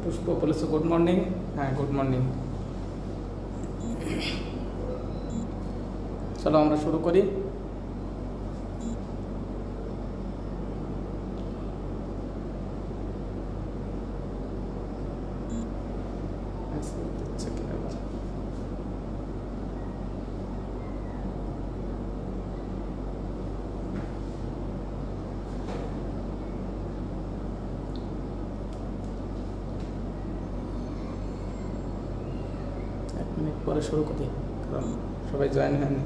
পুষ্প বলেছে good morning. হ্যাঁ, good morning. চলো আমরা শুরু করি। পরে শুরু করি, কারণ সবাই জয়েন হয়নি।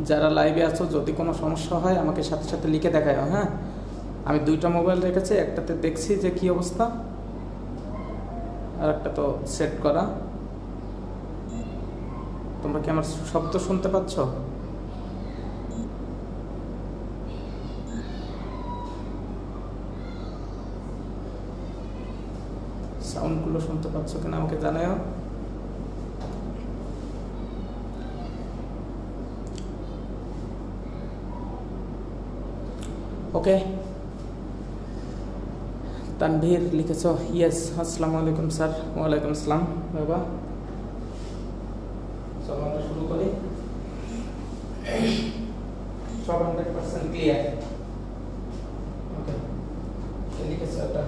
যারা লাইভে আছো, যদি কোনো সমস্যা হয় আমাকে সাথে সাথে লিখে দেখায়। হ্যাঁ, আমি দুইটা মোবাইল রেখেছি, একটাতে দেখছি যে কি অবস্থা, আর একটা তো সেট করা। তোমরা কি আমার শব্দ শুনতে পাচ্ছ? সাউন্ডগুলো শুনতে পাচ্ছ কিনা আমাকে জানাও। ওকে, তানভীর লিখেছ ইয়েস। আসসালামু আলাইকুম স্যার। ওয়ালাইকুম আসসালাম বাবা। চলো আমরা শুরু করি। সব 100% ক্লিয়ার। ওকে, লিখেছ এটা।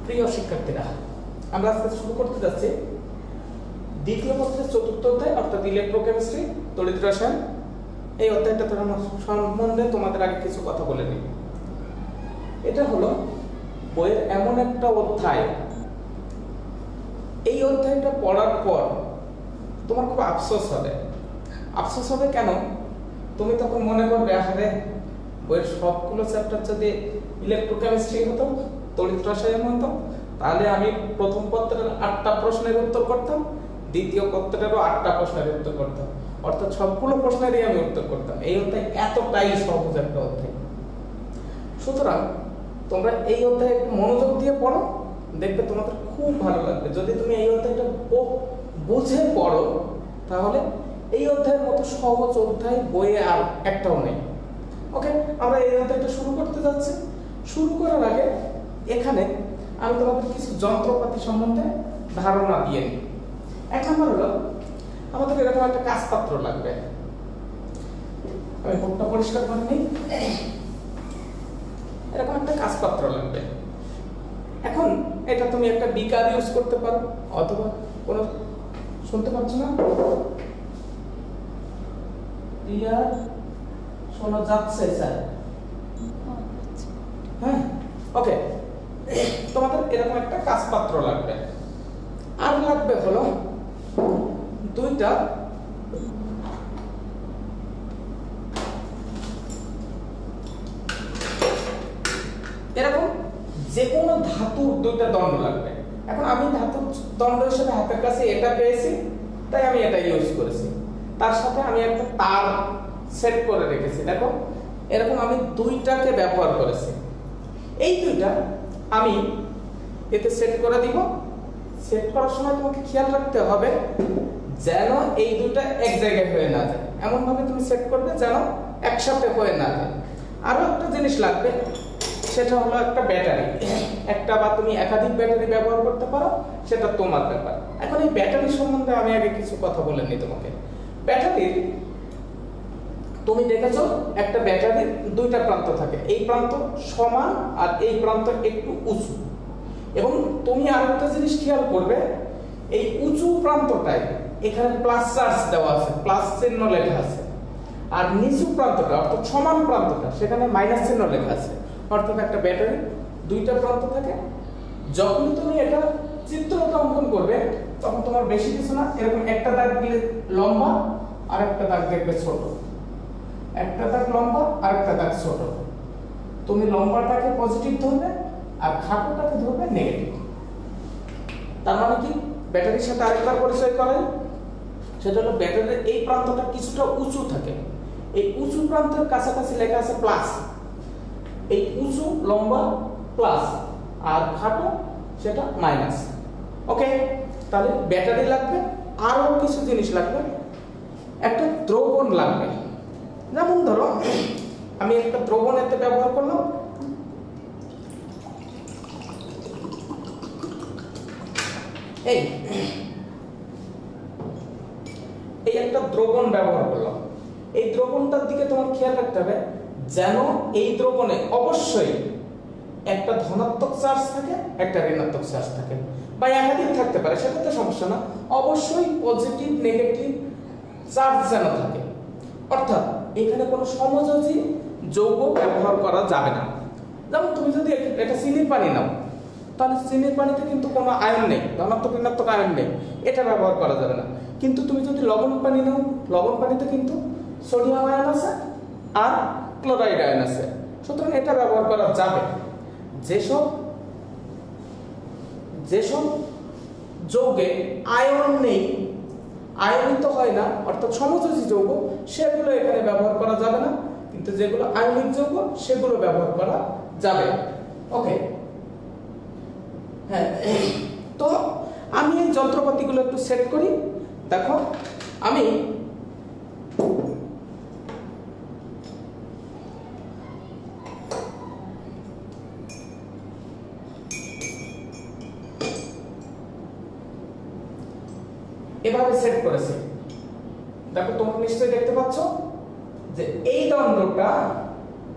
প্রিয় শিক্ষার্থীরা, আমরা আজকে শুরু করতে যাচ্ছি দ্বিতীয় পত্রের চতুর্থ অধ্যায়, অর্থাৎ ইলেকট্রোকেমিস্ট্রি, তড়িৎ রসায়ন। এই অধ্যায়টা সম্বন্ধে তোমাদের আগে কিছু কথা বলে নিই। এটা হলো বইয়ের এমন একটা অধ্যায়, এই অধ্যায়টা পড়ার পর তোমার খুব আফসোস হবে। আফসোস হবে কেন? তুমি তখন মনে করবে, আরে বইয়ের সবগুলো চ্যাপ্টার যদি ইলেকট্রোকেমিস্ট্রি হতো, তড়িৎ রসায়ন হতো, তাহলে আমি প্রথম পত্রের 8টা প্রশ্নের উত্তর করতাম, দ্বিতীয় পত্রেরও 8টা প্রশ্নের উত্তর করতাম, অর্থাৎ সবগুলো প্রশ্নেরই আমি উত্তর করতাম। এই অধ্যায় এতটাই সহজ একটা অধ্যায়। সুতরাং তোমরা এই অধ্যায় মনোযোগ দিয়ে পড়ো, দেখবে তোমাদের খুব ভালো লাগবে। যদি তুমি এই অধ্যায়টা বুঝে পড়ো, তাহলে এই অধ্যায়ের মতো সহজ অধ্যায় বইয়ে আর একটাও নেই। ওকে, আমরা এই অধ্যায়টা শুরু করতে যাচ্ছি। শুরু করার আগে এখানে আমি তোমাদের কিছু যন্ত্রপাতি সম্বন্ধে ধারণা দিয়ে নিই। এক নম্বর হলো, আমাদের এরকম একটা কাজপাত্র লাগবে। আমি বোর্ডটা পরিষ্কার করে নিই। এরকম একটা কাজপাত্র লাগবে। এখন এটা তুমি একটা বিকার ইউজ করতে পারো, অথবা কোনো, শুনতে পাচ্ছ না? ক্লিয়ার শোনা যাচ্ছে স্যার? হ্যাঁ, ওকে। তোমাদের এরকম একটা কাজপাত্র লাগবে। আর লাগবে হলো দুইটা এরকম যে কোনো ধাতুর দুইটা দণ্ড লাগবে। এখন আমি ধাতুর দণ্ড হিসেবে হাতের কাছে এটা পেয়েছি, তাই আমি এটা ইউজ করেছি। তার সাথে আমি একটা তার সেট করে রেখেছি। দেখো, এরকম আমি দুইটাকে ব্যবহার করেছি। এই দুইটা আমি এতে সেট করে দিব। সেট করার সময় তোমাকে খেয়াল রাখতে হবে যেন এই দুইটা এক জায়গায় হয়ে না যায়। এমন ভাবে তুমি সেট করবে যেন একসাথে হয়ে না যায়। আরো একটা জিনিস লাগবে, সেটা হলো একটা ব্যাটারি। একটা বা তুমি একাধিক ব্যাটারি ব্যবহার করতে পারো, সেটা তোমার ব্যাপার। এখন এই ব্যাটারি সম্বন্ধে আমি আগে কিছু কথা বলে নিই তোমাকে। ব্যাটারির, তুমি দেখেছো একটা ব্যাটারির দুইটা প্রান্ত থাকে, এই প্রান্ত সমান আর এই প্রান্ত একটু উঁচু। এবং তুমি আরেকটা জিনিস খেয়াল করবে, এই উঁচু প্রান্তটায় এখানে প্লাস চার্জ দেওয়া আছে, প্লাস চিহ্ন লেখা আছে। আর নিচু প্রান্তটা অর্থাৎ সমান প্রান্তটা, সেখানে মাইনাস চিহ্ন লেখা আছে। অর্থাৎ একটা ব্যাটারি দুইটা প্রান্ত থাকে। যখন তুমি এটা চিত্রটা অঙ্কন করবে, তখন তোমার বেশি কিছু না, এরকম একটা দাগ দিলে লম্বা, আর একটা দাগ দেখবে ছোট। একটা দাগ লম্বা আর একটা দাগ ছোট। তুমি লম্বাটাকে পজিটিভ ধরবে আর খাটোটাকে ধরবে নেগেটিভ। তার মানে কি, ব্যাটারির সাথে আরেকবার পরিচয় করাই, সেটা হলো ব্যাটারির এই প্রান্তটা কিছুটা উঁচু থাকে, এই উঁচু প্রান্তের কাছাকাছি লেখা আছে প্লাস, এই উঁচু লম্বা প্লাস আর খাটো সেটা মাইনাস। ওকে, তাহলে ব্যাটারি লাগবে, আরো কিছু জিনিস লাগবে, একটা দ্রবণ লাগবে। যেমন ধরো আমি একটা দ্রবণ এতে ব্যবহার করলাম, এই একটা দ্রবণ ব্যবহার করলাম। এই দ্রবণটার দিকে তোমার খেয়াল রাখতে হবে যেন এই দ্রবণে অবশ্যই একটা ধনাত্মক চার্জ থাকে, একটা ঋণাত্মক চার্জ থাকে, বা একাধিক থাকতে পারে, সেটা তো সমস্যা না। অবশ্যই পজিটিভ নেগেটিভ চার্জ যেন থাকে, অর্থাৎ এখানে কোনো সমযোজী যৌগ ব্যবহার করা যাবে না। যেমন তুমি যদি এটা চিনির পানি নাও, তাহলে চিনির পানিতে কিন্তু কোনো আয়ন নেই, ধনাত্মক ঋণাত্মক আয়ন নেই, এটা ব্যবহার করা যাবে না। কিন্তু তুমি যদি লবণ পানি নাও, লবণ পানিতে কিন্তু সোডিয়াম আয়ন আছে আর ক্লোরাইড আয়ন আছে, সুতরাং এটা ব্যবহার করা যাবে। যেসব যৌগে আয়ন নেই, আয়নিত হয় না, অর্থাৎ সমযোজী যৌগ, সেগুলো এখানে ব্যবহার করা যাবে না। কিন্তু যেগুলো আয়নিক যৌগ সেগুলো ব্যবহার করা যাবে। ওকে, হ্যাঁ, তো আমি এই যন্ত্রপাতিগুলো একটু সেট করি। দেখো আমি এভাবে সেট করেছি। দেখো তোমরা নিশ্চয়ই দেখতে পাচ্ছ যে এই দণ্ডটা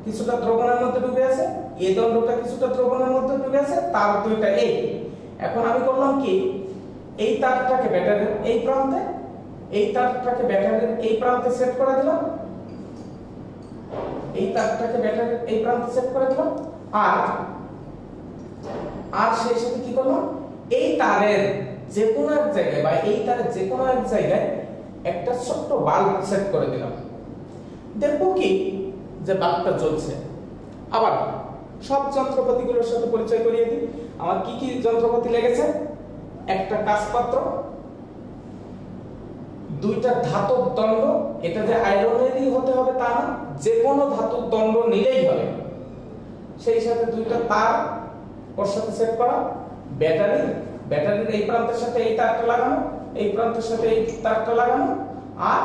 কিছুটা দ্রবণের মধ্যে ডুবে আছে, এই দণ্ডটা কিছুটা দ্রবণের মধ্যে ডুবে আছে, তার দুইটা এই। এখন আমি করলাম কি, এই তারটাকে ব্যাটারির এই প্রান্তে, এই তারটাকে ব্যাটারির এই প্রান্তে সেট করে দিলাম, এই তারটাকে ব্যাটারির এই প্রান্তে সেট করে দিলাম, আর সেই সাথে কি করলাম, এই তারের যে কোনো এক জায়গায় বা এই তারের যে কোনো এক জায়গায় একটা ছোট্ট বাল্ব সেট করে দিলাম। দেখবো কি যে বাল্বটা জ্বলছে। আবার সব যন্ত্রপাতিগুলোর সাথে পরিচয় করিয়ে দিই। আমার কি কি যন্ত্রপাতি লেগেছে, একটা কাঁচপাত্র, দুইটা ধাতব দণ্ড, এটা যে আয়রনেরই হতে হবে তা না, যে কোনো ধাতব দণ্ড নিলেই হবে, সেই সাথে দুইটা তার ওর সাথে সেট করা, ব্যাটারির এই প্রান্তের সাথে এই তারটা লাগানো, এই প্রান্তের সাথে এই তারটা লাগানো, আর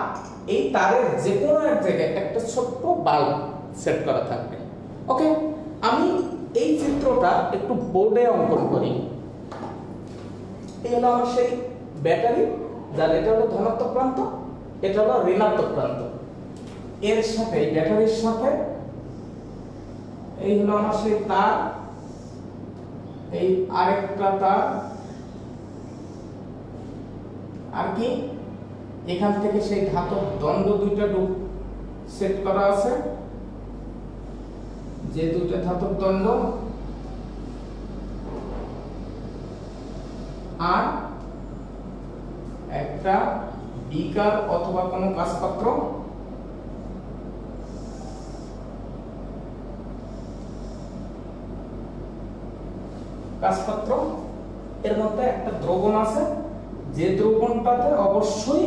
এই তারের যে কোনো এক জায়গায় একটা ছোট্ট বাল্ব সেট করা থাকবে। ওকে, আমি এই চিত্রটা একটু বোর্ডে অঙ্কন করি। এই হলো আমার সেই ব্যাটারি, যার এটা হলো ধনাত্মক প্রান্ত, এটা হলো ঋণাত্মক প্রান্ত। এর সাথে এই ব্যাটারির সাথে এই হলো আমার সেই তার, এই আরেকটা তার, আর কি এখান থেকে সেই ধাতব দণ্ড দুইটা সেট করা আছে, যে দুইটা ধাতব দণ্ড, আর একটা বিকার অথবা কোনো কাঁচপাত্র, এর মধ্যে একটা দ্রবণ আছে, যে দ্রবণটাতে অবশ্যই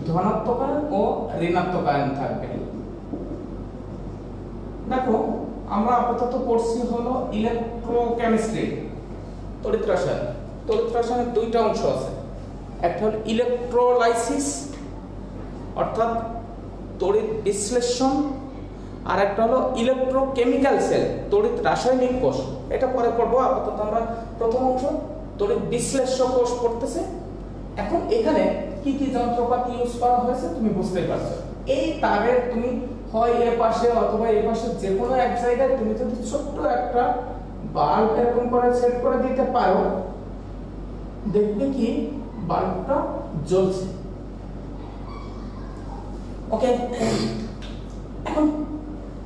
ধনাত্মক আয়ন ও ঋণাত্মক আয়ন থাকবে। দেখো আমরা আপাতত পড়ছি হলো ইলেকট্রোকেমিস্ট্রি, তড়িৎ রসায়ন। তড়িৎ রসায়নের দুইটা অংশ আছে, একটা হলো ইলেকট্রোলাইসিস অর্থাৎ তড়িৎ বিশ্লেষণ, আর একটা হলো ইলেকট্রোকেমিক্যাল সেল, তড়িৎ রাসায়নিক কোষ। এটা পরে পড়বো, আপাতত আমরা প্রথম অংশ তড়িৎ বিশ্লেষ্য কোষ পড়তেছে। এখন এখানে কি কি যন্ত্রপাতি ইউজ করা হয়েছে তুমি বুঝতেই পারছো। এই তারের তুমি হয় এ পাশে অথবা এই পাশে যে কোনো এক জায়গায় তুমি যদি ছোট্ট একটা বাল্ব এরকম করে সেট করে দিতে পারো, দেখবে কি বাল্বটা জ্বলছে। ওকে, এখন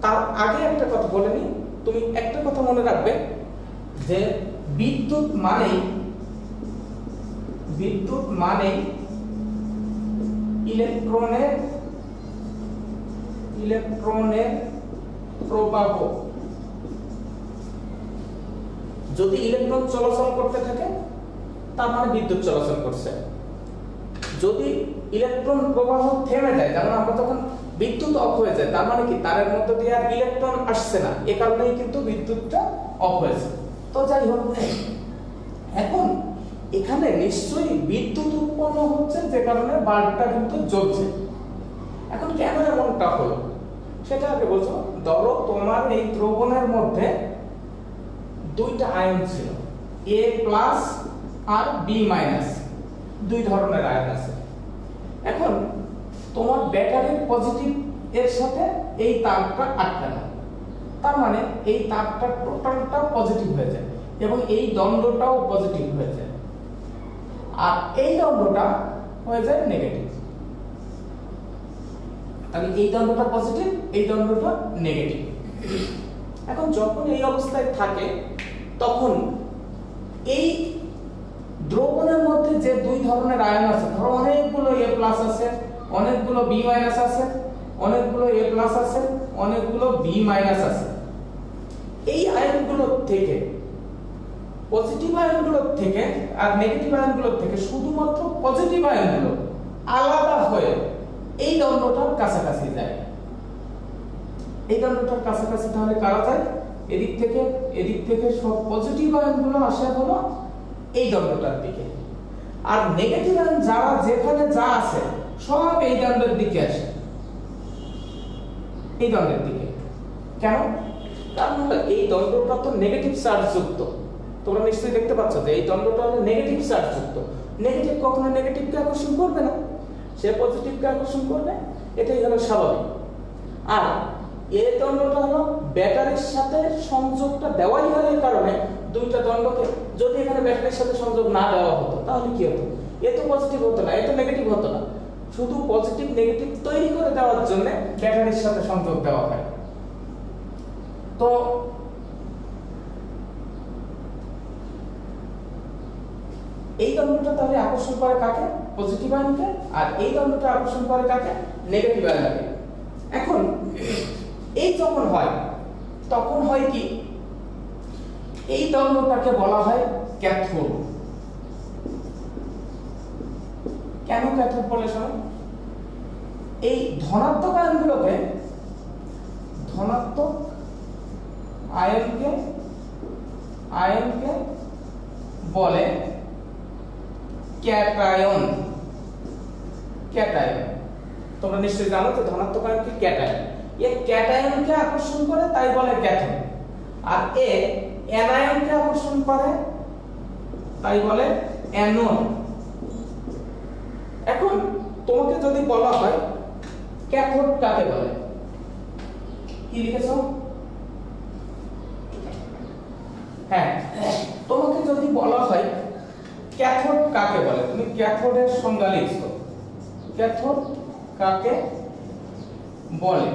তার আগে একটা কথা বলে নি, তুমি একটা কথা মনে রাখবে যে বিদ্যুৎ মানেই ইলেকট্রনের প্রবাহ। যদি ইলেকট্রন চলাচল করতে থাকে তার মানে বিদ্যুৎ চলাচল করছে। যদি ইলেকট্রন প্রবাহ থেমে যায়, যেমন আমরা তখন বিদ্যুৎ অফ হয়ে যায়, তার মানে কি তারের মধ্যে দিয়ে আর ইলেকট্রন আসছে না, এই কারণেই কিন্তু বিদ্যুৎটা অফ হয়েছে। তো যাই হোক, এখন এখানে নিশ্চয়ই বিদ্যুৎ উৎপন্ন হচ্ছে, যে কারণে বাল্বটা কিন্তু জ্বলছে। এখন কেন এমনটা হলো সেটা আগে বলছো। ধরো তোমার এই দ্রবণের মধ্যে দুইটা আয়ন ছিল, A প্লাস আর B মাইনাস, দুই ধরনের আয়ন আছে। এখন তোমার ব্যাটারির পজিটিভ এর সাথে এই তারটা আটকানো, তার মানে এই তারটা টোটালটা পজিটিভ হয়ে যায় এবং এই দণ্ডটাও পজিটিভ হয়ে যায়, আর এই দণ্ডটা হয়ে যায় নেগেটিভ। তাহলে এই দণ্ডটা পজিটিভ, এই দণ্ডটা নেগেটিভ। এখন যখন এই অবস্থায় থাকে তখন এই দ্রবণের মধ্যে যে দুই ধরনের আয়ন আছে, ধরো অনেকগুলো A প্লাস আছে, অনেকগুলো B মাইনাস আছে, অনেকগুলো A প্লাস আছে, অনেকগুলো B মাইনাস আছে, এই আয়নগুলো থেকে, পজিটিভ আয়নগুলো থেকে আর নেগেটিভ আয়নগুলো থেকে শুধুমাত্র পজিটিভ আয়নগুলো আলাদা হয়ে এই দণ্ডটার কাছাকাছি যায়। এই দণ্ডটার কাছাকাছি তাহলে কারা যায়? এদিক থেকে সব পজিটিভ আয়নগুলো আসে হলো এই দণ্ডটার দিকে, আর নেগেটিভ আয়ন যারা যেখানে যা আছে সব এই দণ্ডের দিকে আসে, এই দণ্ডের দিকে। কেন? কারণ এই দণ্ডটা তো নেগেটিভ চার্জ যুক্ত। তোমরা নিশ্চয়ই দেখতে পাচ্ছ যে এই দণ্ডটা হলো নেগেটিভ চার্জ যুক্ত। নেগেটিভ কখনো নেগেটিভকে আকর্ষণ করবে না, সে পজিটিভকে আকর্ষণ করবে, এটাই হলো স্বাভাবিক। আর এই দণ্ডটা হলো ব্যাটারির সাথে সংযোগটা দেওয়াই হয়, এই কারণে দুইটা দণ্ডকে যদি এখানে ব্যাটারির সাথে সংযোগ না দেওয়া হতো তাহলে কি হতো? এ তো পজিটিভ হতো না, এ তো নেগেটিভ হতো না, শুধু পজিটিভ নেগেটিভ তৈরি করে দেওয়ার জন্য ব্যাটারির সাথে সংযোগ দেওয়া হয়। তো এই দণ্ডটা তাহলে আকর্ষণ করে কাকে? পজিটিভ আয়নকে, আর এই দণ্ডটা আকর্ষণ করে কাকে? নেগেটিভ আয়নকে। এখন এই যখন হয় তখন হয় কি, এই দণ্ডটাকে বলা হয় ক্যাথোড। কেন ক্যাথোড বলে শোনো? এই ধনাত্মক আয়নগুলোকে, ধনাত্মক আয়নকে বলে ক্যাটায়ন। ক্যাটায়ন তোমরা নিশ্চয়ই জানো যে ধনাত্মক আয়নকে ক্যাটায়ন, এই ক্যাটায়নকে আকর্ষণ করে তাই বলে ক্যাথোড, আর এ অ্যানায়নকে আকর্ষণ করে তাই বলে অ্যানোড। এখন তোমাকে যদি বলা হয় ক্যাথোড কাকে বলে, কি লিখেছো? হ্যাঁ, তোমাকে যদি বলা হয় ক্যাথোড কাকে বলে, তুমি ক্যাথোডের সংজ্ঞা লিখছো। ক্যাথোড কাকে বলে?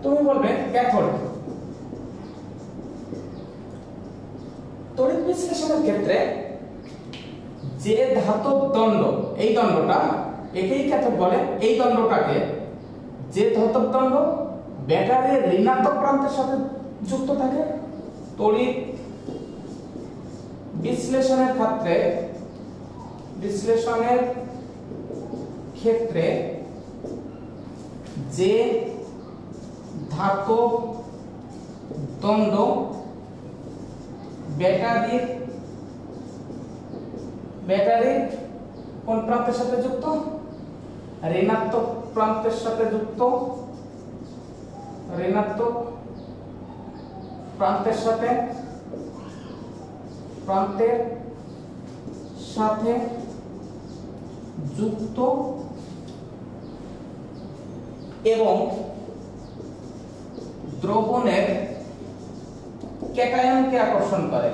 তুমি বলবে ক্যাথোড তড়িৎ বিশ্লেষণের ক্ষেত্রে যে ধাতব দণ্ড, এই দণ্ডটা একেই ক্যাথোড বলে। এই দণ্ডটাকে, যে ধাতব দণ্ড ব্যাটারির ঋণাত্মক প্রান্তের সাথে যুক্ত থাকে, তড়িৎ বিশ্লেষণের ক্ষেত্রে যে ধাতব দণ্ড ব্যাটারির কোন প্রান্তের সাথে যুক্ত? ঋণাত্মক প্রান্তের সাথে যুক্ত। ঋণাত্মক প্রান্তের সাথে যুক্ত এবং দ্রবণের ক্যাটায়নকে আকর্ষণ করে,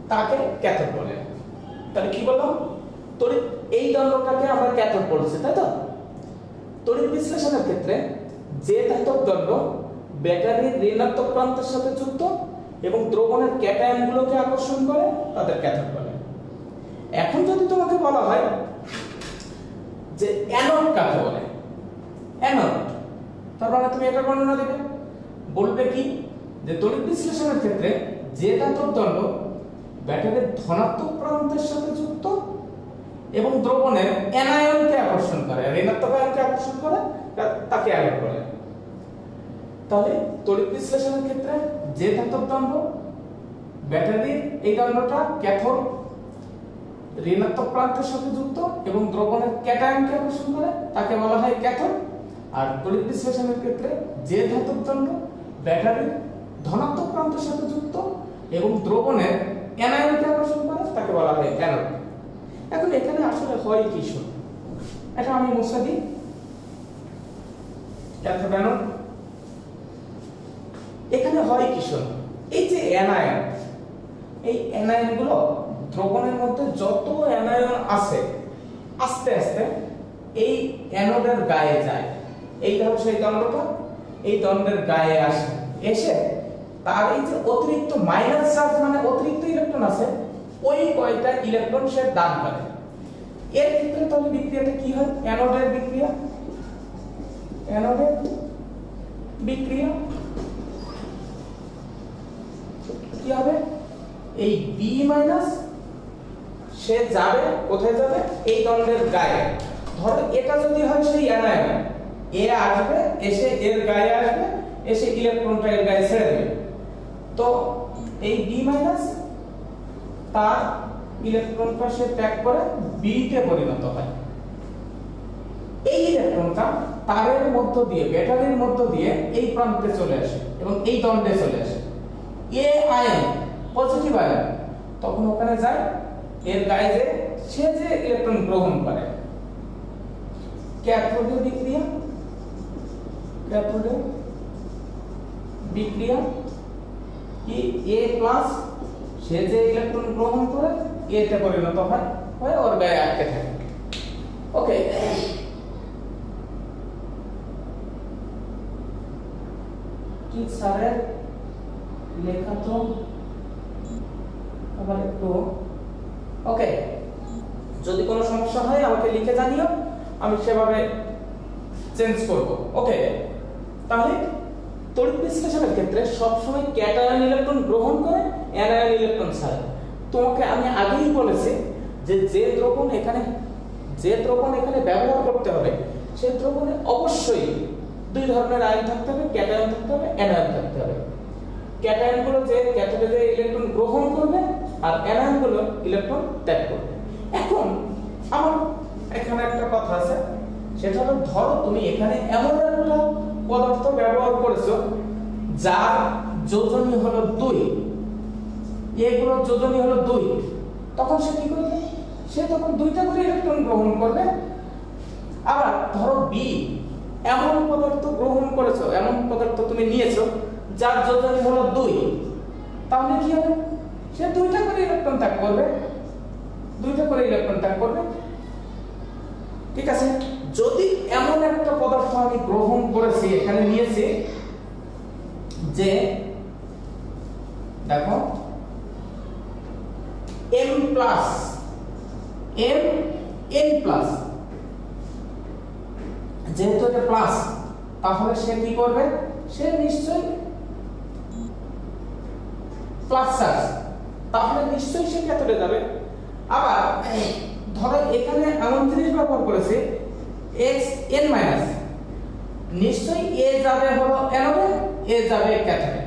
তাকে ক্যাথোড বলে। তাহলে কি বললাম? তড়িৎ, এই দণ্ডটাকে আমরা ক্যাথোড বলছি, তাই তো? তড়িৎ বিশ্লেষণের ক্ষেত্রে যে ধাতব দণ্ড ব্যাটারির ঋণাত্মক প্রান্তের সাথে যুক্ত এবং দ্রবণের ক্যাটায়নগুলোকে আকর্ষণ করে তাদের ক্যাথোড বলে। এখন যদি তোমাকে বলা হয় যে অ্যানোড কাকে বলে, অ্যানোড, তার মানে তুমি এটা বর্ণনা দেবে, বলবে কি যে তড়িৎ বিশ্লেষণের ক্ষেত্রে যে ধাতুর দণ্ড ব্যাটারির ধনাত্মক প্রান্তের সাথে যুক্ত এবং দ্রবণের অ্যানায়নকে আকর্ষণ করে, ঋণাত্মক আয়নকে আকর্ষণ করে, তাকে অ্যানোড বলে। তাহলে তড়িৎ বিশ্লেষণের ক্ষেত্রে যে ধাতুর দণ্ড ব্যাটারির এই দণ্ডটা ক্যাথোড ঋণাত্মক প্রান্তের সাথে যুক্ত এবং দ্রবণের ক্যাটায়নকে আকর্ষণ করে, তাকে বলা হয় ক্যাথোড। আর তড়িৎ বিশ্লেষণের ক্ষেত্রে যে ধাতুর দণ্ড ব্যাটারির ধনাত্মক প্রান্তের সাথে যুক্ত এবং দ্রবণের অ্যানায়নকে আকর্ষণ করে, তাকে বলা হয় অ্যানোড। এখন এখানে আসলে হয় কি শুন, এটা আমি মুছে দিই। ক্যাথোড অ্যানোড এখানে হয় কি শুন, এই যে অ্যানায়ন, এই অ্যানায়নগুলো দ্রবণের মধ্যে যত অ্যানায়ন আছে আস্তে আস্তে এই অ্যানোডের গায়ে যায়। এই ধরো সেই দণ্ডটা এই দণ্ডের গায়ে আসে, এসে তার এই যে অতিরিক্ত মাইনাস চার্জ মানে অতিরিক্ত ইলেকট্রন আছে, ওই কয়টা ইলেকট্রন সে দান করে। এর ক্ষেত্রে তাহলে বিক্রিয়াটা কি হয়? অ্যানোডের বিক্রিয়া, অ্যানোডের বিক্রিয়া কি হবে? এই বি মাইনাস সে যাবে কোথায় যাবে? এই দণ্ডের গায়ে। ধরো এটা যদি হয় সেই অ্যানায়ন, এ আসবে, এসে এর গায়ে আসবে, এসে ইলেকট্রনটা এর গায়ে ছেড়ে দেবে। তো এই বি মাইনাস তার ইলেকট্রনটা সে ত্যাগ করে বি তে পরিণত হয়। এই ইলেকট্রনটা তারের মধ্য দিয়ে, ব্যাটারির মধ্য দিয়ে এই প্রান্তে চলে আসে এবং এই দণ্ডে চলে আসে। এ আয়ন পজিটিভ আয়ন তখন ওখানে যায়, এর গায়ে যে সে যে ইলেকট্রন গ্রহণ করে। ক্যাথোডের বিক্রিয়া, ক্যাথোডের বিক্রিয়া কি এ প্লাস সে যে ইলেকট্রন গ্রহণ করে এ তে পরিণত হয়, হয়ে ওর গায়ে আটকে থাকে। ওকে, কি স্যারের লেখা তো আবার একটু, ওকে, যদি কোনো সমস্যা হয় আমাকে লিখে জানিও, আমি সেভাবে চেঞ্জ করব। ওকে, তাহলে তড়িৎ বিশ্লেষণের ক্ষেত্রে সবসময় ক্যাটায়ন ইলেকট্রন গ্রহণ করে, অ্যানায়ন ইলেকট্রন ছাড়ে। তোমাকে আমি আগেই বলেছি যে দ্রবণ এখানে ব্যবহার করতে হবে, সেই দ্রবণে অবশ্যই দুই ধরনের আয়ন থাকতে হবে, ক্যাটায়ন থাকতে হবে, অ্যানায়ন থাকতে হবে। ক্যাটায়নগুলো যে ক্যাথোডে যে ইলেকট্রন গ্রহণ করবে আর অ্যানায়নগুলো ইলেকট্রন ত্যাগ করবে। এখন আমার এখানে একটা কথা আছে, সেটা হলো ধরো তুমি এখানে এমন একটা পদার্থ ব্যবহার করেছো যার যোজনী হলো 2, এগুলোর যোজনী হলো 2, তখন সে কি করবে? সে তখন দুইটা করে ইলেকট্রন গ্রহণ করবে। আবার ধরো বি এমন পদার্থ গ্রহণ করেছো, এমন পদার্থ তুমি নিয়েছো যার যোজনী হলো 2, তাহলে কি হবে? সে দুইটা করে ইলেকট্রন ত্যাগ করবে, দুইটা করে ইলেকট্রন ত্যাগ করবে। ঠিক আছে, যদি এমন একটা পদার্থ আমি গ্রহণ করেছি, এখানে নিয়েছি যে দেখো m plus m n plus, যেহেতু এটা প্লাস তাহলে সে কি করবে? সে নিশ্চয়ই প্লাস চার্জ, তাহলে নিশ্চয়ই সে ক্যাথোডে যাবে। আবার ধরো এখানে এমন জিনিস ব্যবহার করেছে x n মাইনাস, নিশ্চয়ই এ যাবে হলো অ্যানোডে, এ যাবে ক্যাথোডে।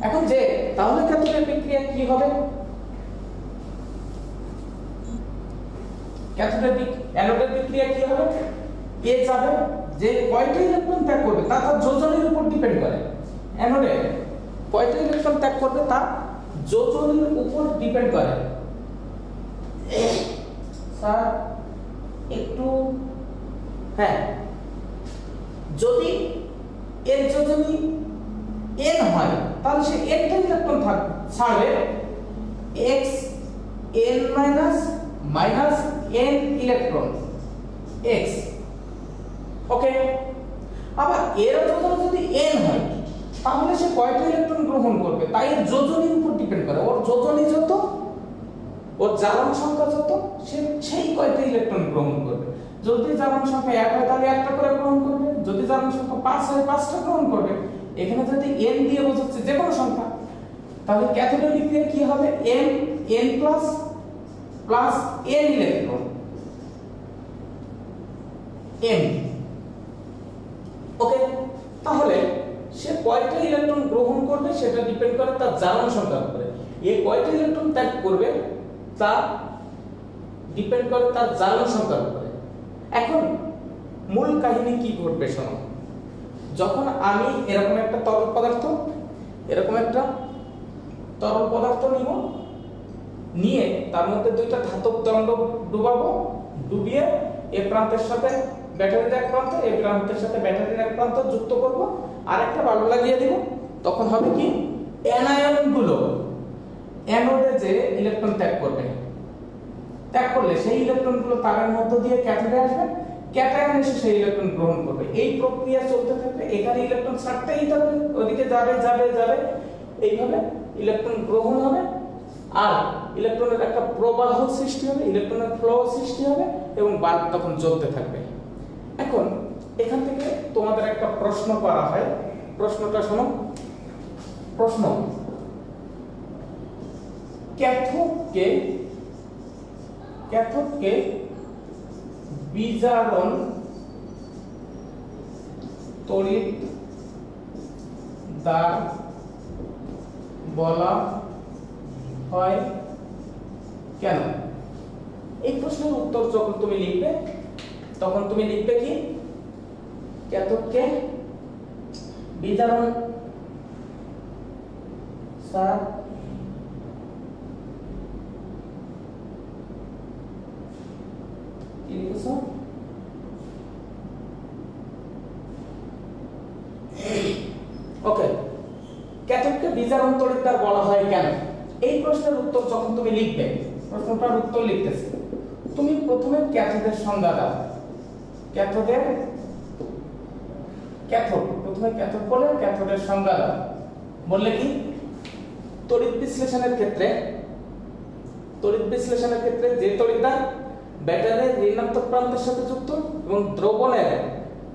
এখন যে তাহলে ক্যাথোডের বিক্রিয়া কি হবে? ক্যাথোডের অ্যানোডের বিক্রিয়া কি হবে? এ যাবে, যে কয়টা ইলেকট্রন ত্যাগ করবে তা তার যোজনীর উপর ডিপেন্ড করে। অ্যানোডে কয়টা ইলেকট্রন ত্যাগ করবে তা যোজনীর উপর ডিপেন্ড করে। স্যার একটু, হ্যাঁ, যদি এর যোজনী n হয় তাহলে সে nটা ইলেকট্রন ছাড়বে, x n minus minus n electron x। ওকে, আবার এর যোজনী যদি n হয় তাহলে সে কয়টা ইলেকট্রন গ্রহণ করবে তাই এর যোজনীর উপর ডিপেন্ড করে। ওর যোজনী যত, ওর জারণ সংখ্যা যত, সে সেই কয়টা ইলেকট্রন গ্রহণ করবে। যদি জারণ সংখ্যা 1 হয় তাহলে একটা করে গ্রহণ করবে, যদি জারণ সংখ্যা 5 হয় 5টা গ্রহণ করবে। এখানে যদি n দিয়ে বোঝাচ্ছে যে কোনো সংখ্যা, তাহলে ক্যাথোডের বিক্রিয়া কি হবে n n plus plus n electron m। ওকে, তাহলে সে কয়টা ইলেকট্রন গ্রহণ করবে সেটা ডিপেন্ড করে তার জ্বালন সংখ্যার উপরে। এই কয়টা ইলেকট্রন ত্যাগ করবে তা ডিপেন্ড করে তার জ্বালন সংখ্যার উপরে। এখন মূল কাহিনী কি ঘটবে শোনো। যখন আমি এরকম একটা তরল পদার্থ নিব, নিয়ে তার মধ্যে দুইটা ধাতব দণ্ড ডুবাবো, ডুবিয়ে এ প্রান্তের সাথে ব্যাটারির এক প্রান্ত, এই প্রান্তের সাথে ব্যাটারির এক প্রান্ত যুক্ত করব, আর একটা বাল্ব লাগিয়ে দিব। তখন হবে কি, অ্যানায়নগুলো অ্যানোডে যে ইলেকট্রন ত্যাগ করলে সেই ইলেকট্রনগুলো তারের মধ্য দিয়ে ক্যাথোডে আসবে, ক্যাটায়ন এসে সেই ইলেকট্রন গ্রহণ করবে। এই প্রক্রিয়া চলতে থাকবে, এখানে ইলেকট্রন ছাড়তেই থাকবে, ওদিকে যাবে যাবে যাবে, এইভাবে ইলেকট্রন গ্রহণ হবে আর ইলেকট্রনের একটা প্রবাহ সৃষ্টি হবে, ইলেকট্রনের ফ্লো সৃষ্টি হবে এবং বাল্ব তখন জ্বলতে থাকবে। এখন এখান থেকে তোমাদের একটা প্রশ্ন করা হয়, প্রশ্নটা শোনো। প্রশ্ন, ক্যাথোডকে বিজারণ তড়িৎদ্বার বলা হয় কেন? এই প্রশ্নের উত্তর যখন তুমি লিখবে তখন তুমি লিখবে কি, ক্যাথোডকে বিজারণ স্যার কি লিখেছো? ওকে, ক্যাথোডকে বিজারণ তড়িৎদ্বার বলা হয় কেন? এই প্রশ্নের উত্তর যখন তুমি লিখবে, প্রশ্নটার উত্তর লিখতেছি, তুমি প্রথমে ক্যাথোডের সংজ্ঞা দাও। প্রথমে ক্যাথোড বলে ক্যাথোডের সংজ্ঞা দাও। বললে কি, তড়িৎ বিশ্লেষণের ক্ষেত্রে যে তড়িৎদ্বার ব্যাটারির ঋণাত্মক প্রান্তের সাথে যুক্ত এবং দ্রবণের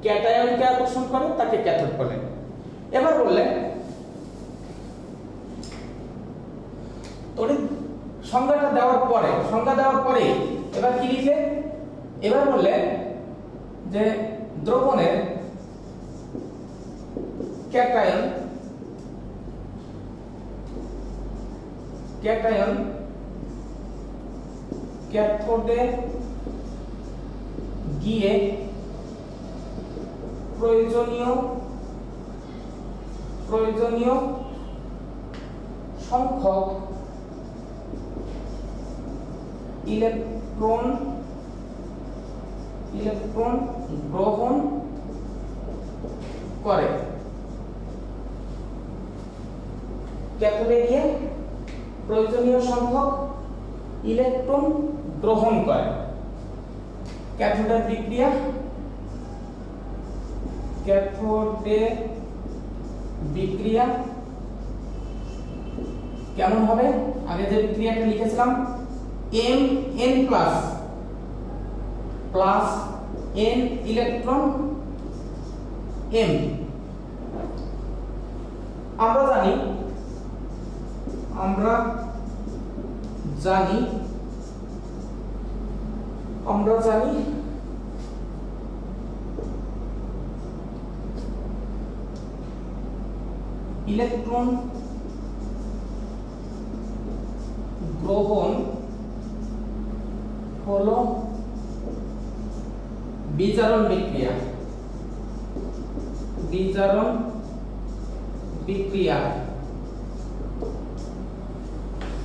ক্যাটায়নকে আকর্ষণ করে তাকে ক্যাথোড বলে। এবার বললে তড়িৎ সংজ্ঞা দেওয়ার পরে এবার কি লিখলে? এবার বললে যে দ্রবণের ক্যাটায়ন ক্যাথোডে গিয়ে প্রয়োজনীয় সংখ্যক ইলেকট্রন গ্রহণ করে। ক্যাথোডে গিয়ে প্রয়োজনীয় সংখ্যক ইলেকট্রন গ্রহণ করে। ক্যাথোডের বিক্রিয়া কেমন হবে? আগে যে বিক্রিয়াটা লিখেছিলাম, n plus n electron m। আমরা জানি ইলেকট্রন গ্রহণ হলো বিজারণ বিক্রিয়া।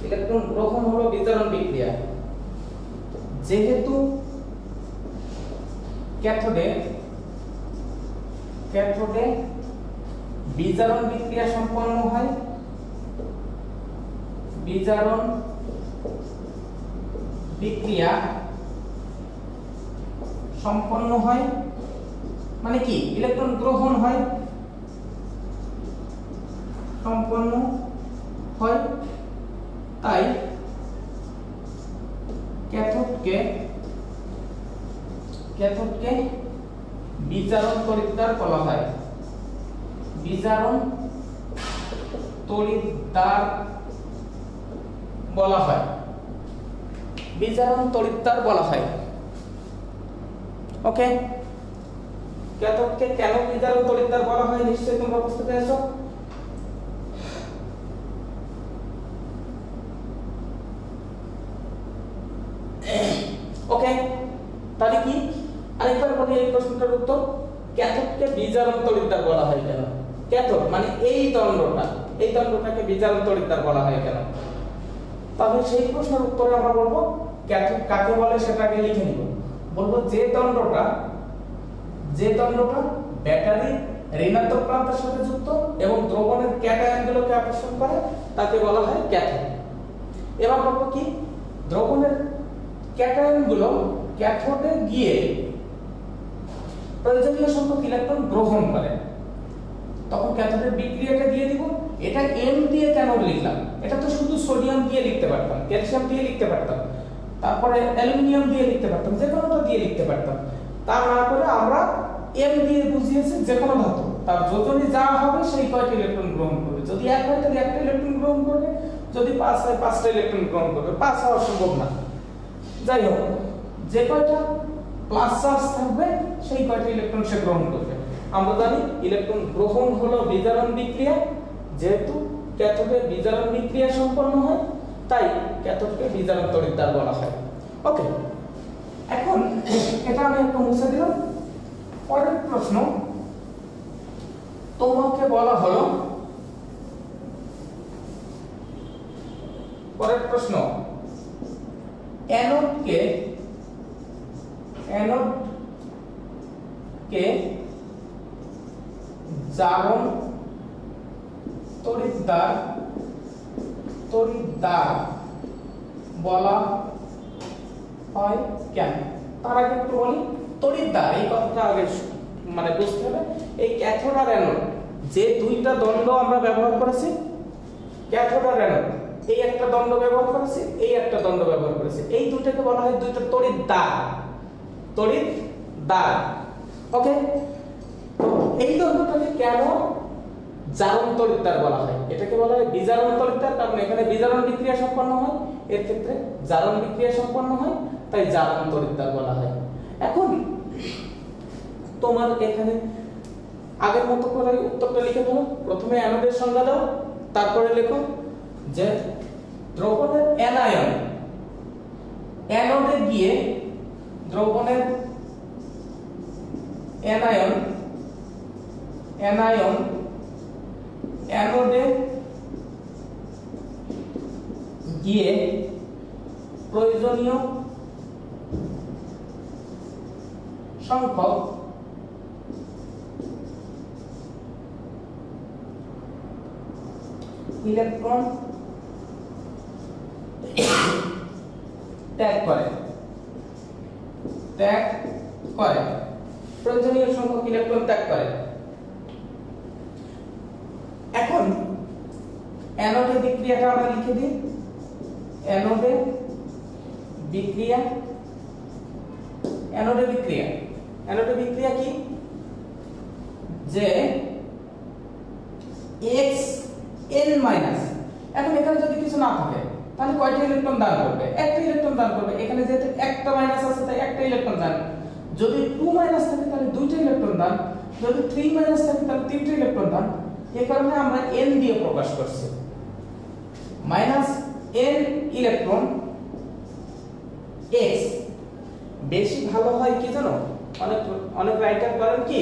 ইলেকট্রন গ্রহণ হলো বিজারণ বিক্রিয়া। যেহেতু ক্যাথোডে বিজারণ বিক্রিয়া সম্পন্ন হয়, মানে কি, ইলেকট্রন গ্রহণ হয়, সম্পন্ন হয়, তাই ক্যাথোডকে বিজারণ তড়িৎদ্বার বলা হয়। বিজারণ তড়িৎদ্বার বলা হয়, বিজারণ তড়িৎদ্বার বলা হয়। ওকে, ক্যাথোডকে কেন বিজারণ তড়িৎদ্বার বলা হয় নিশ্চয়ই তোমরা বুঝতে পেরেছো। ওকে, তাহলে কি আরেকবার বলি এই প্রশ্নটার উত্তর, ক্যাথোডকে বিজারণ তড়িৎদ্বার বলা হয় কেন? ক্যাথোড মানে এই দণ্ডটাকে বিজারণ তড়িৎদ্বার বলা হয় কেন? তাহলে সেই প্রশ্নের উত্তরে আমরা বলবো ক্যাথোড কাকে বলে সেটা আগে লিখে নিব। বলবো যে দণ্ডটা ব্যাটারি ঋণাত্মক প্রান্তের সাথে যুক্ত এবং দ্রবণের ক্যাটায়নগুলোকে আকর্ষণ করে তাকে বলা হয় ক্যাথোড। এবার বলবো কি, দ্রবণের ক্যাটায়নগুলো ক্যাথোডে গিয়ে প্রয়োজনীয় সংখ্যক ইলেকট্রন গ্রহণ করে, তখন ক্যাথোডের বিক্রিয়াটা দিয়ে দিব। এটা এম দিয়ে কেন লিখলাম? এটা তো শুধু সোডিয়াম দিয়ে লিখতে পারতাম, ক্যালসিয়াম দিয়ে লিখতে পারতাম, তারপরে অ্যালুমিনিয়াম দিয়ে লিখতে পারতাম, যে কোনোটা দিয়ে লিখতে পারতাম। তা না করে আমরা এম দিয়ে বুঝিয়েছি যে কোনো ধাতু তার যোজনী যা হবে সেই কয়টি ইলেকট্রন গ্রহণ করবে। যদি এক হয় তাহলে একটা ইলেকট্রন গ্রহণ করবে, যদি 5 হয় 5টা ইলেকট্রন গ্রহণ করবে। 5 হওয়া সম্ভব না, যাই হোক যে কয়টা প্লাস চার্জ থাকবে সেই কয়টা ইলেকট্রন সে গ্রহণ করবে। আমরা জানি ইলেকট্রন গ্রহণ হলো বিজারণ বিক্রিয়া, যেহেতু ক্যাথোডে বিজারণ বিক্রিয়া সম্পন্ন হয় তাই ক্যাথোডকে বিজারণ তড়িৎদ্বার বলা হয়। ওকে, এখন এটা আমি একটু মুছে দিলাম। পরের প্রশ্ন তোমাকে বলা হলো, পরের প্রশ্ন অ্যানোডকে জারণ তড়িৎদ্বার বলা হয় কেন? তার আগে একটু বলি তড়িৎদ্বার এই কথাটা আগে মানে বুঝতে হবে। এই ক্যাথোড আর অ্যানোড যে দুইটা দণ্ড আমরা ব্যবহার করেছি, ক্যাথোড আর অ্যানোড এই একটা দণ্ড ব্যবহার করেছি, এই একটা দণ্ড ব্যবহার করেছি, এই দুইটাকে বলা হয় দুইটা তড়িৎদ্বার। ওকে, তো এই দণ্ডটাকে কেন জারণ তড়িৎদ্বার বলা হয়? এটাকে বলা হয় বিজারণ তড়িৎদ্বার, কারণ এখানে বিজারণ বিক্রিয়া সম্পন্ন হয়, এর ক্ষেত্রে জারণ বিক্রিয়া সম্পন্ন হয়, তাই জারণ তড়িৎদ্বার বলা হয়। এখন তোমার এখানে আগের মতো করে উত্তরটা লিখে দাও। প্রথমে অ্যানোডের সংজ্ঞা দাও, তারপরে লেখো যে দ্রবণের অ্যানায়ন অ্যানোডে গিয়ে দ্রবণের অ্যানোডে গিয়ে প্রয়োজনীয় সংখ্যক ইলেকট্রন ত্যাগ করে প্রয়োজনীয় সংখ্যক ইলেকট্রন ত্যাগ করে। এখন অ্যানোডে বিক্রিয়াটা আমরা লিখে দিই। অ্যানোডে বিক্রিয়া কি, যে Xn-, এখন এখানে যদি কিছু না থাকে তাহলে কয়টা ইলেকট্রন দান করবে? একটা ইলেকট্রন দান করবে। এখানে যেহেতু একটা মাইনাস আছে তাই একটা ইলেকট্রন দান। যদি 2- থাকে তাহলে দুইটা ইলেকট্রন দান, যদি 3- থাকে তাহলে তিনটা ইলেকট্রন দান। এই কারণে আমরা n দিয়ে প্রকাশ করছি, -n ইলেকট্রন x। বেশি ভালো হয় কি জানো, অনেক রাইটার করেন কি,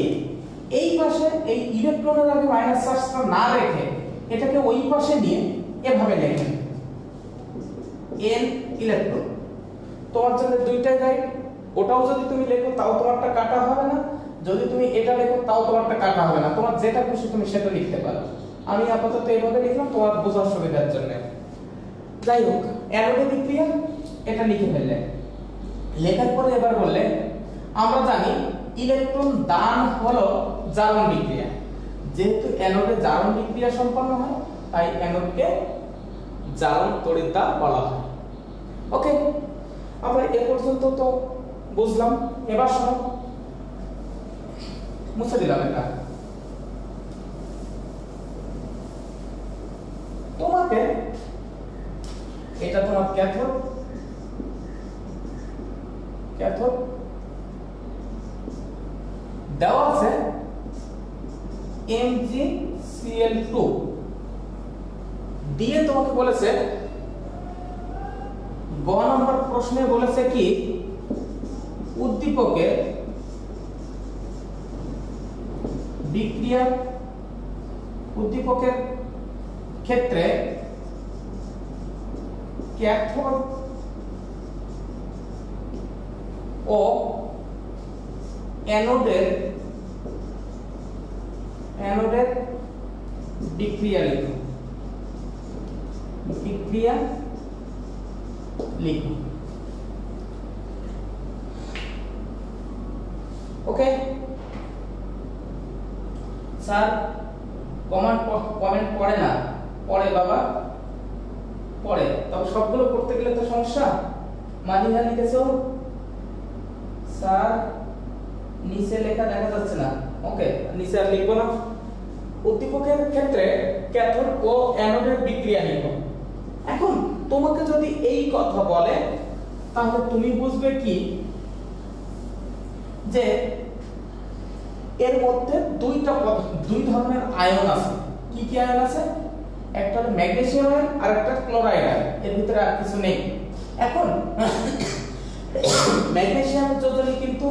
এই পাশে এই ইলেকট্রনের আগে মাইনাস চার্জটা না রেখে এটাকে ওই পাশে নিয়ে এভাবে লেখেন n ইলেকট্রন। তোমার জন্য দুইটাই রাইট, ওটাও যদি তুমি লেখো তাও তোমারটা কাটা হবে না, যদি তুমি এটা লেখো তাও তোমারটা কাটা হবে না। তোমার যেটা খুশি তুমি সেটা লিখতে পারো। আমি আপাতত এইভাবে লিখলাম তোমার বোঝার সুবিধার জন্য। যাই হোক, অ্যানোডে বিক্রিয়া এটা লিখে ফেললে। লেখার পরে এবার বললে আমরা জানি ইলেকট্রন দান হলো জারণ বিক্রিয়া, যেহেতু অ্যানোডে জারণ বিক্রিয়া সম্পন্ন হয় তাই অ্যানোডকে জারণ তড়িৎদ্বার বলা হয়। ওকে, আমরা এ পর্যন্ত তো বুঝলাম। এবার শোনো, মুছে দিলাম এটা। ওকে, এটা তোমার ক্যাথোড, ক্যাথোড দেওয়া আছে MgCl2 দিয়ে তোমাকে বলেছে গ নম্বর প্রশ্নে বলেছে কি উদ্দীপকের বিক্রিয়া, উদ্দীপকের ক্ষেত্রে ক্যাথোড ও অ্যানোডের বিক্রিয়া লিখুন, বিক্রিয়া লিখুন। ওকে স্যার, কমেন্ট পড়ে না, পড়ে বাবা পড়ে, তবে সবগুলো করতে গেলে তো সমস্যা। মালিহা লিখেছো স্যার, নিচে লেখা দেখা যাচ্ছে না। ওকে, নিচে আর লিখবো না। উদ্দীপকের ক্ষেত্রে ক্যাথোড ও অ্যানোডের বিক্রিয়া লিখো। এখন তোমাকে যদি এই কথা বলে তাহলে তুমি বুঝবে কি যে এর মধ্যে দুই ধরনের আয়ন আছে। কি কি আয়ন আছে? একটা হলো ম্যাগনেসিয়াম আয়ন আর একটা ক্লোরাইড আয়ন, এর ভিতরে আর কিছু নেই। এখন ম্যাগনেসিয়ামের যোজনী কিন্তু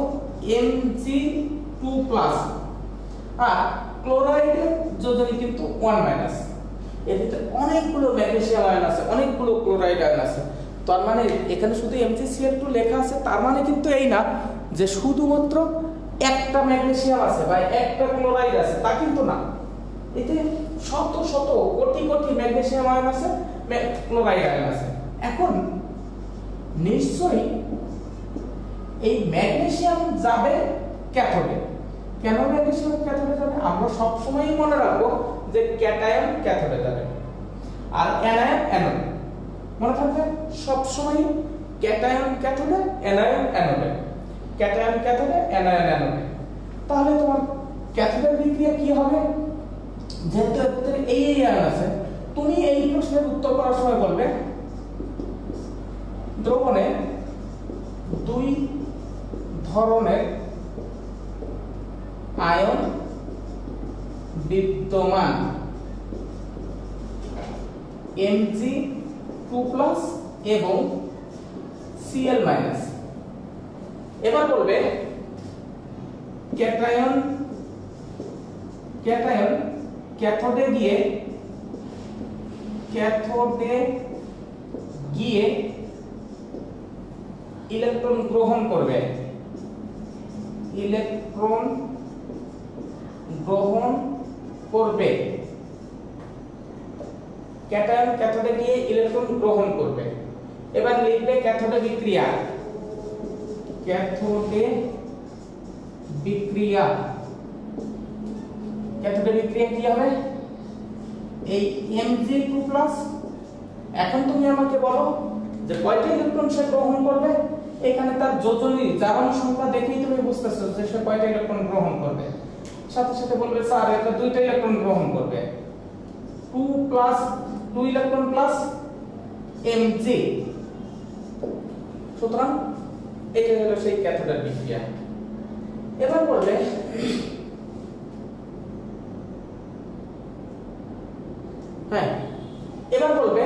Mg2+, আর ক্লোরাইডের যোজনী কিন্তু 1-। এর ভিতরে অনেকগুলো ম্যাগনেসিয়াম আয়ন আছে, অনেকগুলো ক্লোরাইড আয়ন আছে। তার মানে এখানে শুধু MgCl2 লেখা আছে, তার মানে কিন্তু এই না যে শুধুমাত্র একটা ম্যাগনেসিয়াম আছে বা একটা ক্লোরাইড আছে, তা কিন্তু না। এতে শত শত কোটি কোটি ম্যাগনেসিয়াম আয়ন আছে, ক্লোরাইড আয়ন আছে। এখন নিশ্চয়ই এই ম্যাগনেসিয়াম যাবে ক্যাথোডে। কেন ম্যাগনেসিয়াম ক্যাথোডে যাবে? আমরা সব সময়ই মনে রাখবো যে ক্যাটায়ন ক্যাথোডে যাবে আর অ্যানায়ন অ্যানোডে। মনে থাকবে সব সময় ক্যাটায়ন ক্যাথোডে, অ্যানায়ন অ্যানোডে, ক্যাটায়ন ক্যাথোডে, অ্যানায়ন অ্যানোডে। তাহলে তোমার ক্যাথোডের বিক্রিয়া কি হবে? যেহেতু এর ভিতরে এই আয়ন আছে, তুমি এই প্রশ্নের উত্তর করার সময় বলবে দ্রবণে দুই ধরনের আয়ন বিদ্যমান, Mg2+ এবং Cl-। এবার বলবে ক্যাটায়ন ক্যাথোডে গিয়ে ইলেকট্রন গ্রহণ করবে, ইলেকট্রন গ্রহণ করবে। ক্যাটায়ন ক্যাথোডে গিয়ে ইলেকট্রন গ্রহণ করবে। এবার লিখবে ক্যাথোডে বিক্রিয়া, ক্যাথোডে বিক্রিয়া, ক্যাথোডে বিক্রিয়া কি হবে? এই Mg2+। এখন তুমি আমাকে বলো যে কয়টা ইলেকট্রন সে গ্রহণ করবে। এখানে তার যোজনী জারণ সংখ্যা দেখেই তুমি বুঝতেছো যে সে কয়টা ইলেকট্রন গ্রহণ করবে। সাথে সাথে বলবে স্যার এটা দুইটা ইলেকট্রন গ্রহণ করবে, 2 ইলেকট্রন প্লাস Mg। সুতরাং এটা হলো সেই ক্যাথোডের বিক্রিয়া। এবার বলবে এবার বলবে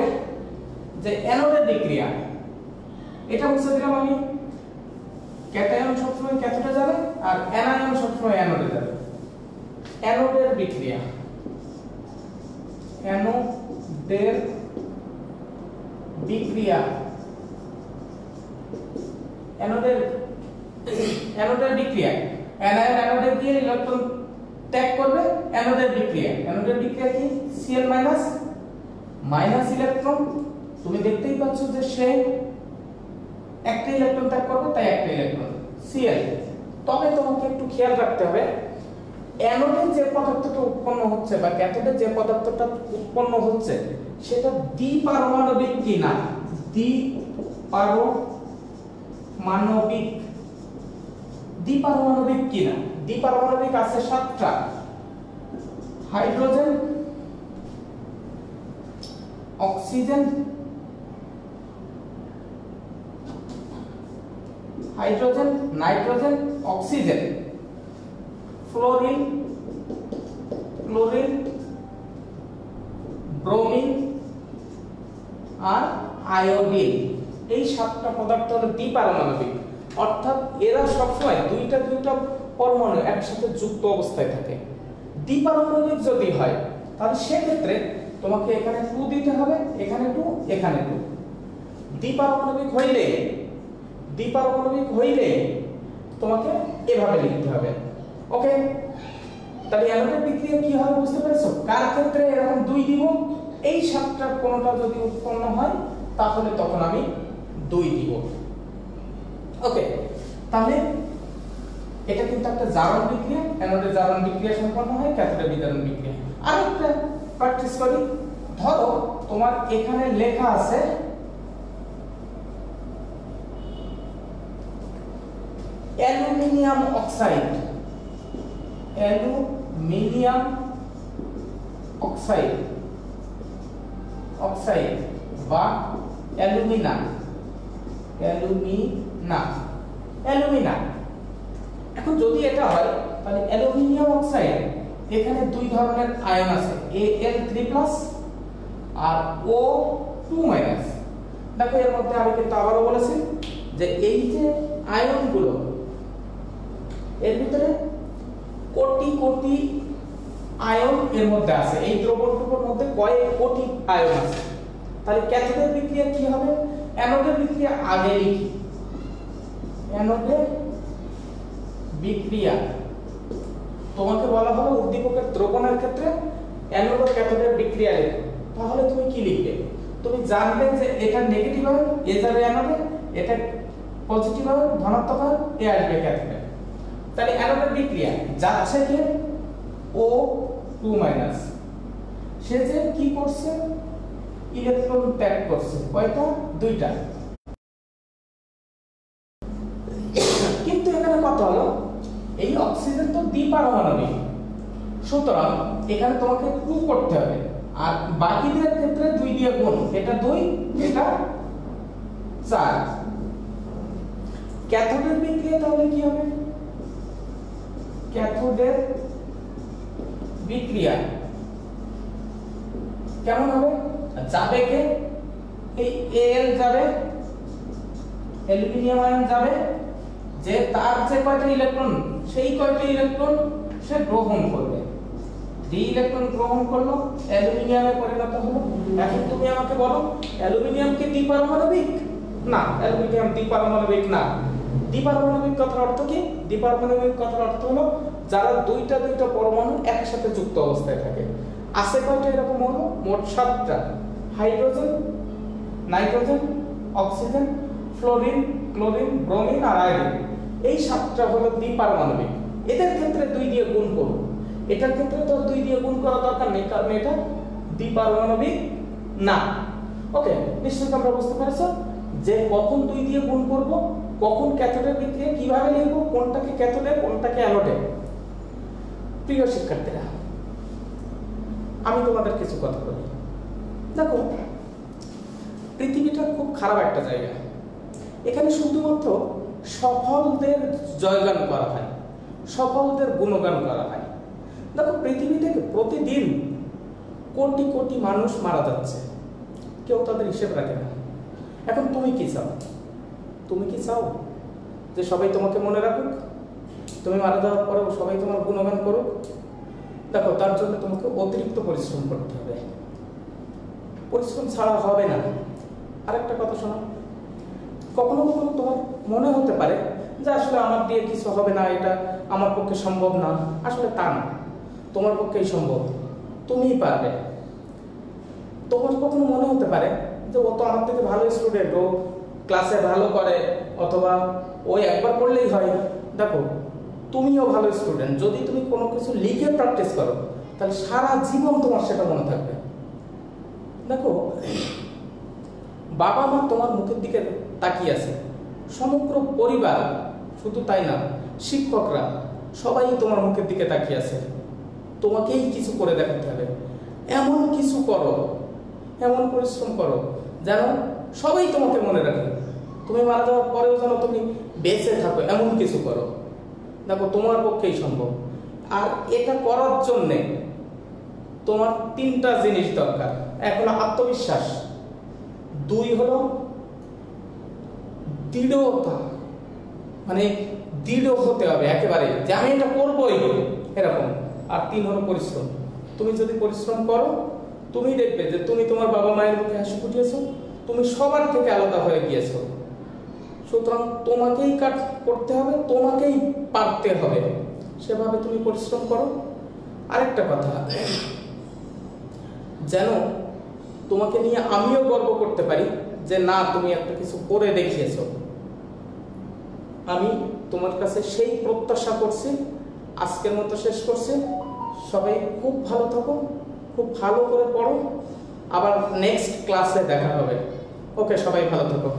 যে অ্যানোডের বিক্রিয়া। এটা বুঝতে দিলাম আমি, ক্যাটায়ন সবসময় ক্যাথোডে যাবে আর অ্যানায়ন সবসময় অ্যানোডে যাবে। অ্যানোডের বিক্রিয়া, অ্যানোডের বিক্রিয়া, অ্যানোডের বিক্রিয়া, অ্যানায়ন অ্যানোডে গিয়ে ইলেকট্রন ত্যাগ করবে। অ্যানোডের বিক্রিয়া কি? Cl- minus electron. তুমি দেখতেই পাচ্ছ যে সে একটা ইলেকট্রন ত্যাগ করবে, তাই একটা ইলেকট্রন Cl। তবে তোমাকে একটু খেয়াল রাখতে হবে অ্যানোডে যে পদার্থটা উৎপন্ন হচ্ছে বা ক্যাথোডে যে পদার্থটা উৎপন্ন হচ্ছে সেটা দ্বিপারমাণবিক কিনা। দ্বিপারমাণবিক কিনা? দ্বিপারমাণবিক আছে 7টা। Hydrogen, oxygen, hydrogen, nitrogen, oxygen, fluorine, chlorine, bromine আর আয়োডিন। এই 7টা পদার্থ হলো দ্বিপারমাণবিক, অর্থাৎ এরা সবসময় দুইটা দুইটা পরমাণু একসাথে যুক্ত অবস্থায় থাকে। দ্বিপারমাণবিক যদি হয় তাহলে সেক্ষেত্রে তোমাকে এখানে 2 দিতে হবে, এখানে 2, এখানে 2। দ্বিপারমাণবিক হইলে তোমাকে এভাবে লিখতে হবে। ওকে, তাহলে অ্যানোডের বিক্রিয়া কি হবে বুঝতে পেরেছো? কার ক্ষেত্রে এরকম 2 দিব, এই 7টার কোনটা যদি উৎপন্ন হয় তাহলে তখন আমি 2 দিব। ওকে, তাহলে এটা কিন্তু একটা জারণ বিক্রিয়া, অ্যানোডে জারণ বিক্রিয়া সম্পন্ন হয়, ক্যাথোডে বিজারণ বিক্রিয়া। আরেকটা প্র্যাকটিস করি। ধরো তোমার এখানে লেখা আছে aluminium oxide, aluminium oxide, oxide বা অ্যালুমিনা, অ্যালুমিনা, অ্যালুমিনা। এখন যদি এটা হয় তাহলে অ্যালুমিনিয়াম অক্সাইড এখানে 2 ধরনের আয়ন আছে, Al3+ আর O2-। দেখো এর মধ্যে আমি কিন্তু আবারও বলেছি যে এই যে আয়নগুলো এর ভিতরে কোটি কোটি আয়ন এর মধ্যে আছে, এই দ্রবণটুকুর মধ্যে কয়েক কোটি আয়ন আছে। তাহলে ক্যাথোডের বিক্রিয়া কি হবে? অ্যানোডের বিক্রিয়া আগে লিখি। অ্যানোডের বিক্রিয়া তোমাকে বলা হলো উদ্দীপকের দ্রবণের ক্ষেত্রে অ্যানোড ও ক্যাথোডের বিক্রিয়া লেখো, তাহলে তুমি কি লিখবে? তুমি জানবে যে এটা নেগেটিভ আয়ন, এ যাবে অ্যানোডে, এটা পজিটিভ আয়ন, ধনাত্মক আয়ন, এ আসবে ক্যাথোডে। তাহলে অ্যানোডের বিক্রিয়া যাচ্ছে কি O2-। সে যে কি করছে? ইলেকট্রন ত্যাগ করছে। কয়টা? 2টা। কিন্তু এখানে কথা হলো এই অক্সিজেন তো দ্বিপারমাণবিক, সুতরাং এখানে তোমাকে 2 করতে হবে, আর বাকিদের ক্ষেত্রে 2 দিয়ে গুণ, এটা 2, এটা 4। ক্যাথোডের বিক্রিয়া তাহলে কি হবে? ক্যাথোডের বিক্রিয়া কেমন হবে? যাবে কে? এই Al যাবে, অ্যালুমিনিয়াম আয়ন যাবে, যে তার যে কয়টা ইলেকট্রন সেই কয়টা ইলেকট্রন সে গ্রহণ করবে। 3 ইলেকট্রন গ্রহণ করলো, অ্যালুমিনিয়ামে পরিণত হলো। এখন তুমি আমাকে বলো অ্যালুমিনিয়াম কি দ্বিপারমাণবিক? না, অ্যালুমিনিয়াম দ্বিপারমাণবিক না। দ্বিপারমাণবিক কথার অর্থ কি? দ্বিপারমাণবিক কথার অর্থ হলো যারা দুইটা দুইটা পরমাণু একসাথে যুক্ত অবস্থায় থাকে। আছে কয়টা এরকম হলো? মোট 7টা। Hydrogen, nitrogen, oxygen, fluorine, chlorine, bromine আর আয়োডিন। এই 7টা হলো দ্বিপারমাণবিক। এদের ক্ষেত্রে 2 দিয়ে গুণ করব। এটার ক্ষেত্রে তো 2 দিয়ে গুণ করা দরকার নেই, কারণ এটা দ্বিপারমাণবিক না। ওকে, নিশ্চয়ই আমরা বুঝতে পেরেছো যে কখন 2 দিয়ে গুণ করব, কখন ক্যাথোডের বিক্রিয়া কিভাবে লিখব, কোনটাকে ক্যাথোডে কোনটাকে অ্যানোডে। প্রিয় শিক্ষার্থীরা, আমি তোমাদের কিছু কথা বলি। দেখো, পৃথিবীটা খুব খারাপ একটা জায়গা। এখানে শুধুমাত্র সফলদের জয়গান করা হয়, সফলদের গুণগান করা হয়। দেখো, পৃথিবী থেকে প্রতিদিন কোটি কোটি মানুষ মারা যাচ্ছে, কেউ তাদের হিসেব রাখে না। এখন তুমি কি চাও? তুমি কি চাও যে সবাই তোমাকে মনে রাখুক, তুমি মারা যাওয়ার পরেও সবাই তোমার গুণগান করুক? দেখো, তার জন্য তোমাকে অতিরিক্ত পরিশ্রম করতে হবে। পরিশ্রম ছাড়া হবে না। আরেকটা কথা শোনো, কখনো কখনো তোমার মনে হতে পারে যে আসলে আমার দিয়ে কিছু হবে না, এটা আমার পক্ষে সম্ভব না। আসলে তা না, তোমার পক্ষেই সম্ভব, তুমিই পারবে। তোমার কখনো মনে হতে পারে যে ও তো আমার থেকে ভালো স্টুডেন্ট, ও ক্লাসে ভালো করে, অথবা ওই একবার পড়লেই হয়। দেখো, তুমিও ভালো স্টুডেন্ট, যদি তুমি কোনো কিছু লিখে প্র্যাকটিস করো তাহলে সারা জীবন তোমার সেটা মনে থাকবে। দেখো, বাবা মা তোমার মুখের দিকে তাকিয়ে আছে, সমগ্র পরিবার, শুধু তাই না, শিক্ষকরা সবাই তোমার মুখের দিকে তাকিয়ে আছে। তোমাকেই কিছু করে দেখাতে হবে, এমন কিছু করো এমন পরিশ্রম করো যেন সবাই তোমাকে মনে রাখে, তুমি মারা যাওয়ার পরেও যেন তুমি বেঁচে থাকো, এমন কিছু করো। দেখো তোমার পক্ষেই সম্ভব। আর এটা করার জন্যে তোমার 3টা জিনিস দরকার। এক হলো আত্মবিশ্বাস, 2 হলো দৃঢ়তা, মানে দৃঢ় হতে হবে একেবারে যে আমি এটা করবোই এরকম। আর 3 হলো পরিশ্রম। তুমি যদি পরিশ্রম করো, তুমি দেখবে যে তুমি তোমার বাবা মায়ের মুখে হাসি ফুটিয়েছো, তুমি সবার থেকে আলাদা হয়ে গিয়েছো। সুতরাং তোমাকেই কাজ করতে হবে, তোমাকেই পারতে হবে, সেভাবে তুমি পরিশ্রম করো। আরেকটা কথা, যেন তোমাকে নিয়ে আমিও গর্ব করতে পারি যে না তুমি একটা কিছু করে দেখিয়েছো। আমি তোমার কাছে সেই প্রত্যাশা করছি। আজকের মতো শেষ করছি। সবাই খুব ভালো থাকো, খুব ভালো করে পড়ো, আবার নেক্সট ক্লাসে দেখা হবে। ওকে, সবাই ভালো থাকো।